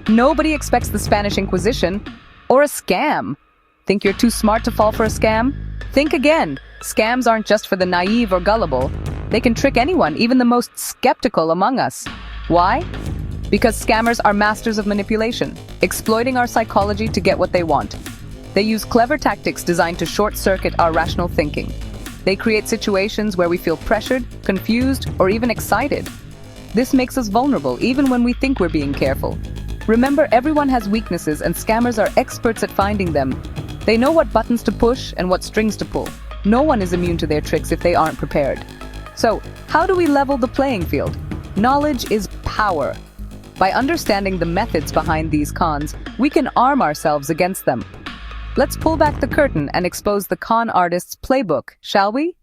Nobody expects the Spanish Inquisition or a scam. Think you're too smart to fall for a scam? Think again. Scams aren't just for the naive or gullible. They can trick anyone, even the most skeptical among us. Why? Because scammers are masters of manipulation, exploiting our psychology to get what they want. They use clever tactics designed to short-circuit our rational thinking. They create situations where we feel pressured, confused, or even excited. This makes us vulnerable, even when we think we're being careful. Remember, everyone has weaknesses, and scammers are experts at finding them. They know what buttons to push and what strings to pull. No one is immune to their tricks if they aren't prepared. So, how do we level the playing field? Knowledge is power. By understanding the methods behind these cons, we can arm ourselves against them. Let's pull back the curtain and expose the con artist's playbook, shall we?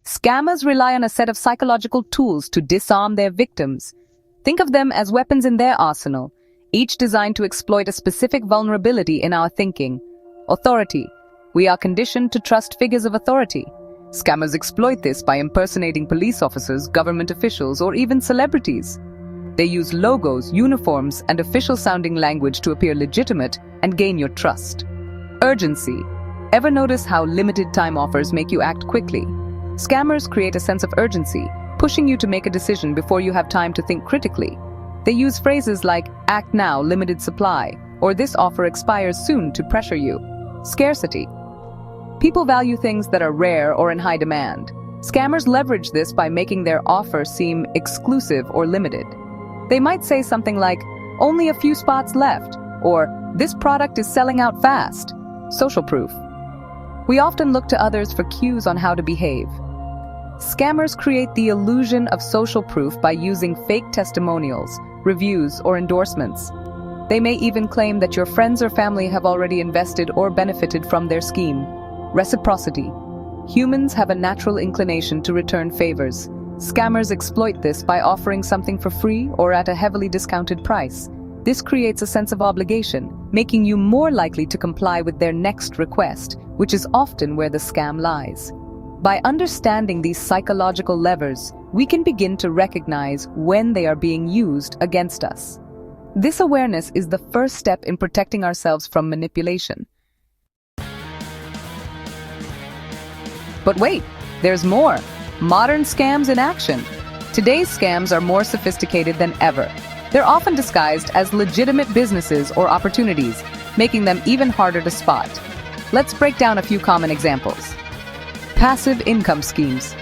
Scammers rely on a set of psychological tools to disarm their victims. Think of them as weapons in their arsenal, each designed to exploit a specific vulnerability in our thinking. Authority. We are conditioned to trust figures of authority. Scammers exploit this by impersonating police officers, government officials, or even celebrities. They use logos, uniforms, and official-sounding language to appear legitimate and gain your trust. Urgency. Ever notice how limited time offers make you act quickly? Scammers create a sense of urgency, pushing you to make a decision before you have time to think critically. They use phrases like, "act now, limited supply," or "this offer expires soon" to pressure you. Scarcity. People value things that are rare or in high demand. Scammers leverage this by making their offer seem exclusive or limited. They might say something like, "only a few spots left," or "this product is selling out fast." Social proof. We often look to others for cues on how to behave. Scammers create the illusion of social proof by using fake testimonials, reviews, or endorsements. They may even claim that your friends or family have already invested or benefited from their scheme. Reciprocity. Humans have a natural inclination to return favors. Scammers exploit this by offering something for free or at a heavily discounted price. This creates a sense of obligation, making you more likely to comply with their next request, which is often where the scam lies. By understanding these psychological levers, we can begin to recognize when they are being used against us. This awareness is the first step in protecting ourselves from manipulation. But wait, there's more. Modern scams in action. Today's scams are more sophisticated than ever. They're often disguised as legitimate businesses or opportunities, making them even harder to spot. Let's break down a few common examples. Passive income schemes.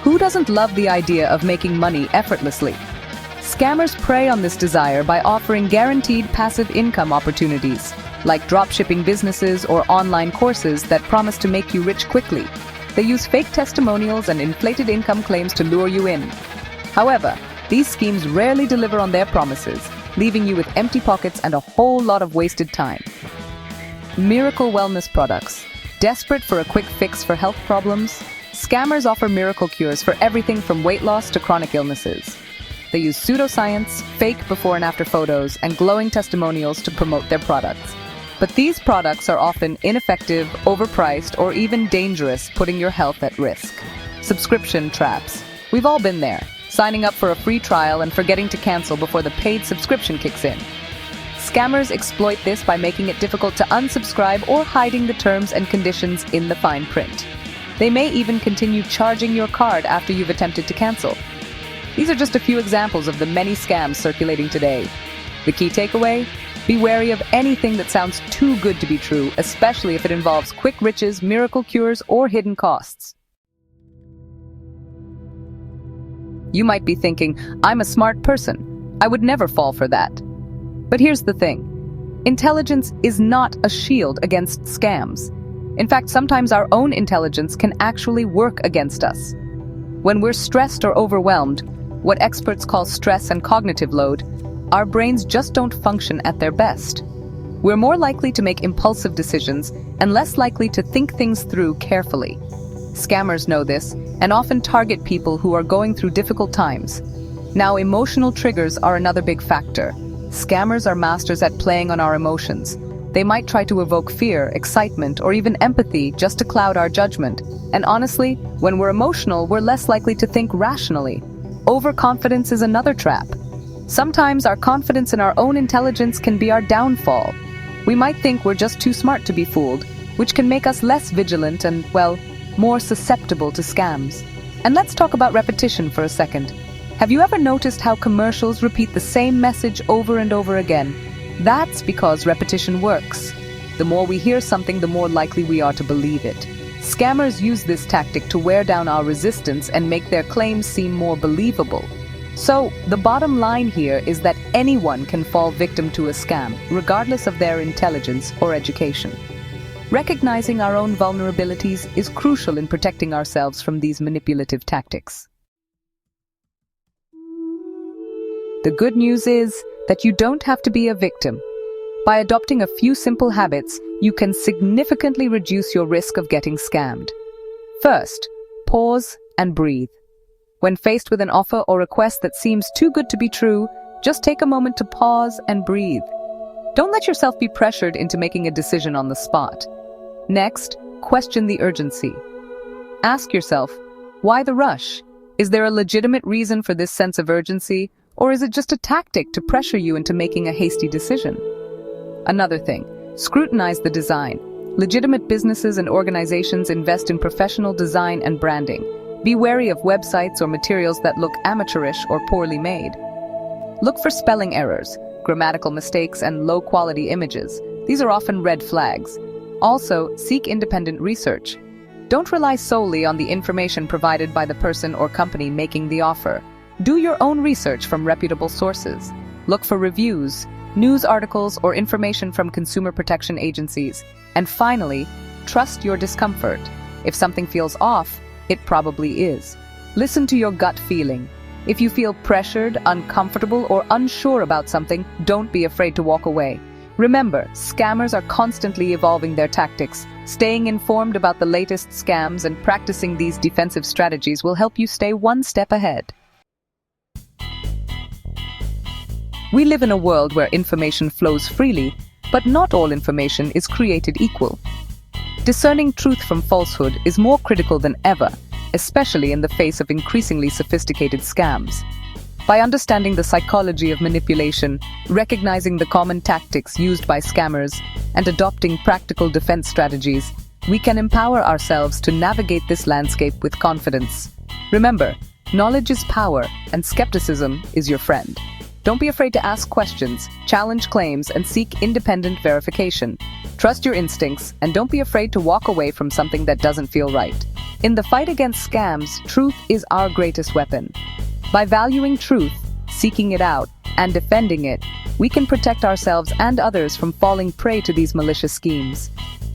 Who doesn't love the idea of making money effortlessly? Scammers prey on this desire by offering guaranteed passive income opportunities, like dropshipping businesses or online courses that promise to make you rich quickly. They use fake testimonials and inflated income claims to lure you in. However, these schemes rarely deliver on their promises, leaving you with empty pockets and a whole lot of wasted time. Miracle wellness products. Desperate for a quick fix for health problems? Scammers offer miracle cures for everything from weight loss to chronic illnesses. They use pseudoscience, fake before and after photos, and glowing testimonials to promote their products. But these products are often ineffective, overpriced, or even dangerous, putting your health at risk. Subscription traps. We've all been there, signing up for a free trial and forgetting to cancel before the paid subscription kicks in. Scammers exploit this by making it difficult to unsubscribe or hiding the terms and conditions in the fine print. They may even continue charging your card after you've attempted to cancel. These are just a few examples of the many scams circulating today. The key takeaway? Be wary of anything that sounds too good to be true, especially if it involves quick riches, miracle cures, or hidden costs. You might be thinking, "I'm a smart person. I would never fall for that." But here's the thing. Intelligence is not a shield against scams. In fact, sometimes our own intelligence can actually work against us. When we're stressed or overwhelmed, what experts call stress and cognitive load, our brains just don't function at their best. We're more likely to make impulsive decisions and less likely to think things through carefully. Scammers know this and often target people who are going through difficult times. Now, emotional triggers are another big factor. Scammers are masters at playing on our emotions. They might try to evoke fear, excitement, or even empathy just to cloud our judgment. And honestly, when we're emotional, we're less likely to think rationally. Overconfidence is another trap. Sometimes our confidence in our own intelligence can be our downfall. We might think we're just too smart to be fooled, which can make us less vigilant and, well, more susceptible to scams. And let's talk about repetition for a second. Have you ever noticed how commercials repeat the same message over and over again? That's because repetition works. The more we hear something, the more likely we are to believe it. Scammers use this tactic to wear down our resistance and make their claims seem more believable. So, the bottom line here is that anyone can fall victim to a scam, regardless of their intelligence or education. Recognizing our own vulnerabilities is crucial in protecting ourselves from these manipulative tactics. The good news is that you don't have to be a victim. By adopting a few simple habits, you can significantly reduce your risk of getting scammed. First, pause and breathe. When faced with an offer or request that seems too good to be true, just take a moment to pause and breathe. Don't let yourself be pressured into making a decision on the spot. Next, question the urgency. Ask yourself, why the rush? Is there a legitimate reason for this sense of urgency, or is it just a tactic to pressure you into making a hasty decision? Another thing, scrutinize the design. Legitimate businesses and organizations invest in professional design and branding. Be wary of websites or materials that look amateurish or poorly made. Look for spelling errors, grammatical mistakes, and low-quality images. These are often red flags. Also, seek independent research. Don't rely solely on the information provided by the person or company making the offer. Do your own research from reputable sources. Look for reviews, news articles, or information from consumer protection agencies. And finally, trust your discomfort. If something feels off, it probably is. Listen to your gut feeling. If you feel pressured, uncomfortable, or unsure about something, don't be afraid to walk away. Remember, scammers are constantly evolving their tactics. Staying informed about the latest scams and practicing these defensive strategies will help you stay one step ahead. We live in a world where information flows freely, but not all information is created equal. Discerning truth from falsehood is more critical than ever, especially in the face of increasingly sophisticated scams. By understanding the psychology of manipulation, recognizing the common tactics used by scammers, and adopting practical defense strategies, we can empower ourselves to navigate this landscape with confidence. Remember, knowledge is power, and skepticism is your friend. Don't be afraid to ask questions, challenge claims, and seek independent verification. Trust your instincts, and don't be afraid to walk away from something that doesn't feel right. In the fight against scams, truth is our greatest weapon. By valuing truth, seeking it out, and defending it, we can protect ourselves and others from falling prey to these malicious schemes.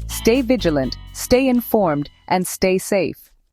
Stay vigilant, stay informed, and stay safe.